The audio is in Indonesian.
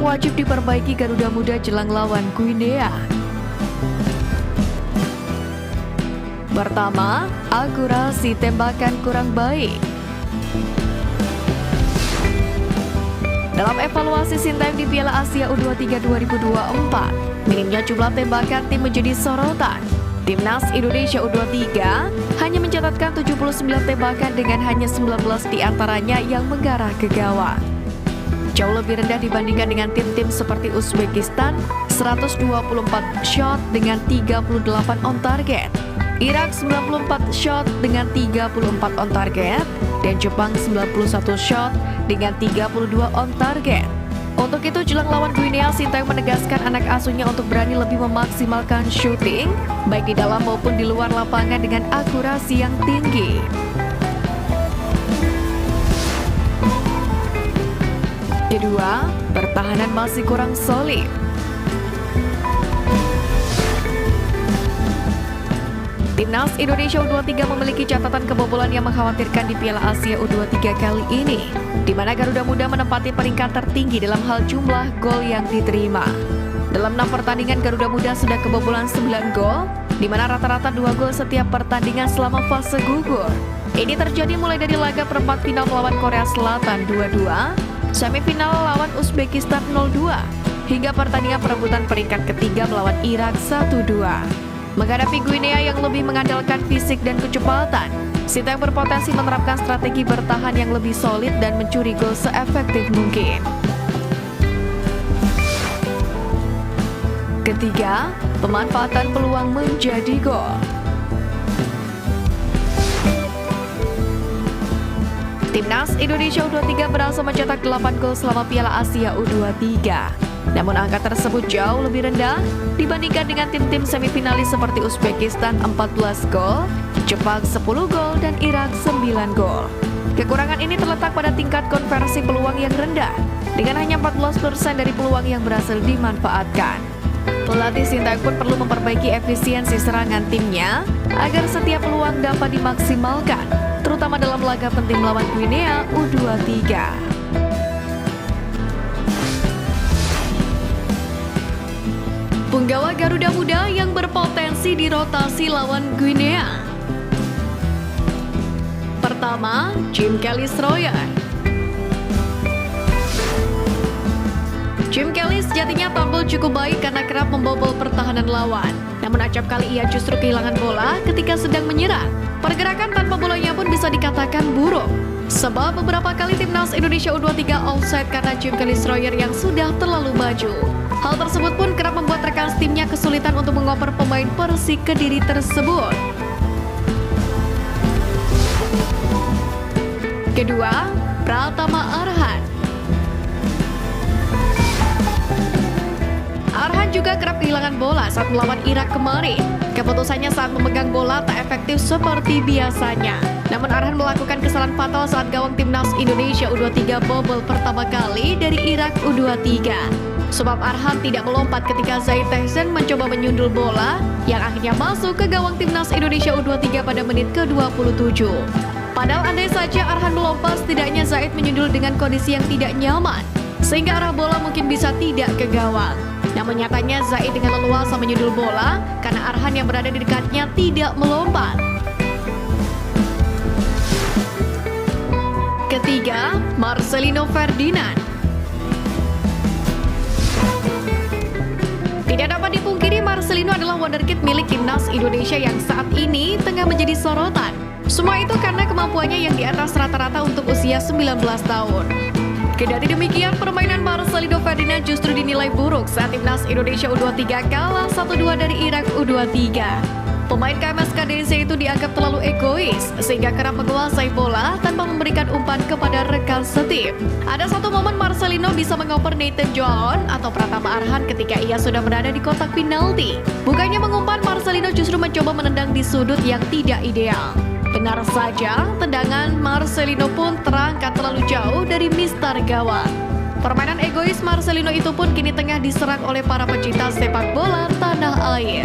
wajib diperbaiki Garuda Muda jelang lawan Guinea. Pertama, akurasi tembakan kurang baik. Dalam evaluasi Sintayong di Piala Asia U23 2024, minimnya jumlah tembakan tim menjadi sorotan. Timnas Indonesia U23 hanya mencatatkan 79 tembakan dengan hanya 19 diantaranya yang mengarah ke gawang. Jauh lebih rendah dibandingkan dengan tim-tim seperti Uzbekistan, 124 shot dengan 38 on target, Irak 94 shot dengan 34 on target, dan Jepang 91 shot dengan 32 on target. Untuk itu, jelang lawan Guinea, Sintayong menegaskan anak asuhnya untuk berani lebih memaksimalkan shooting, baik di dalam maupun di luar lapangan dengan akurasi yang tinggi. Kedua, pertahanan masih kurang solid. Timnas Indonesia U23 memiliki catatan kebobolan yang mengkhawatirkan di Piala Asia U23 kali ini, di mana Garuda Muda menempati peringkat tertinggi dalam hal jumlah gol yang diterima. Dalam 6 pertandingan, Garuda Muda sudah kebobolan 9 gol, di mana rata-rata 2 gol setiap pertandingan selama fase gugur. Ini terjadi mulai dari laga perempat final melawan Korea Selatan 2-2, semifinal lawan Uzbekistan 0-2, hingga pertandingan perebutan peringkat ketiga melawan Irak 1-2. Menghadapi Guinea yang lebih mengandalkan fisik dan kecepatan, Sintayong berpotensi menerapkan strategi bertahan yang lebih solid dan mencuri gol seefektif mungkin. Ketiga, pemanfaatan peluang menjadi gol. Timnas Indonesia U23 berhasil mencetak 8 gol selama Piala Asia U23. Namun angka tersebut jauh lebih rendah dibandingkan dengan tim-tim semifinalis seperti Uzbekistan 14 gol, Jepang 10 gol, dan Irak 9 gol. Kekurangan ini terletak pada tingkat konversi peluang yang rendah, dengan hanya 14% dari peluang yang berhasil dimanfaatkan. Pelatih Sintayong pun perlu memperbaiki efisiensi serangan timnya agar setiap peluang dapat dimaksimalkan, terutama dalam laga penting melawan Guinea U23. Punggawa Garuda Muda yang berpotensi dirotasi lawan Guinea. Pertama, Jim Kelly Stroyer. Jim Kelly sejatinya tampil cukup baik karena kerap membobol pertahanan lawan. Namun acap kali ia justru kehilangan bola ketika sedang menyerang. Pergerakan tanpa bolanya pun bisa dikatakan buruk. Sebab beberapa kali Timnas Indonesia U23 offside karena Jim Kelly Stroyer yang sudah terlalu maju. Hal tersebut pun kerap membuat rekan timnya kesulitan untuk mengoper pemain Persik Kediri tersebut. Kedua, Pratama Arhan. Arhan juga kerap kehilangan bola saat melawan Irak kemarin. Keputusannya saat memegang bola tak efektif seperti biasanya. Namun Arhan melakukan kesalahan fatal saat gawang Timnas Indonesia U23 bobol pertama kali dari Irak U23. Sebab Arhan tidak melompat ketika Zahid Tehsen mencoba menyundul bola yang akhirnya masuk ke gawang Timnas Indonesia U23 pada menit ke-27. Padahal andai saja Arhan melompat, setidaknya Zahid menyundul dengan kondisi yang tidak nyaman, sehingga arah bola mungkin bisa tidak ke gawang. Namun nyatanya Zahid dengan leluasa menyundul bola karena Arhan yang berada di dekatnya tidak melompat. Ketiga, Marcelino Ferdinand. Tidak dapat dipungkiri, Marcelino adalah wonderkid milik Timnas Indonesia yang saat ini tengah menjadi sorotan. Semua itu karena kemampuannya yang di atas rata-rata untuk usia 19 tahun. Kendati demikian, permainan Marcelino Ferdinand justru dinilai buruk saat Timnas Indonesia U23 kalah 1-2 dari Irak U23. Pemain KMSKDC itu dianggap terlalu egois, sehingga kerap menguasai bola tanpa memberikan umpan kepada rekan setim. Ada satu momen Marcelino bisa mengoper Nathan Joaon atau Pratama Arhan ketika ia sudah berada di kotak penalti. Bukannya mengumpan, Marcelino justru mencoba menendang di sudut yang tidak ideal. Benar saja, tendangan Marcelino pun terangkat terlalu jauh dari mistar gawang. Permainan egois Marcelino itu pun kini tengah diserang oleh para pecinta sepak bola tanah air.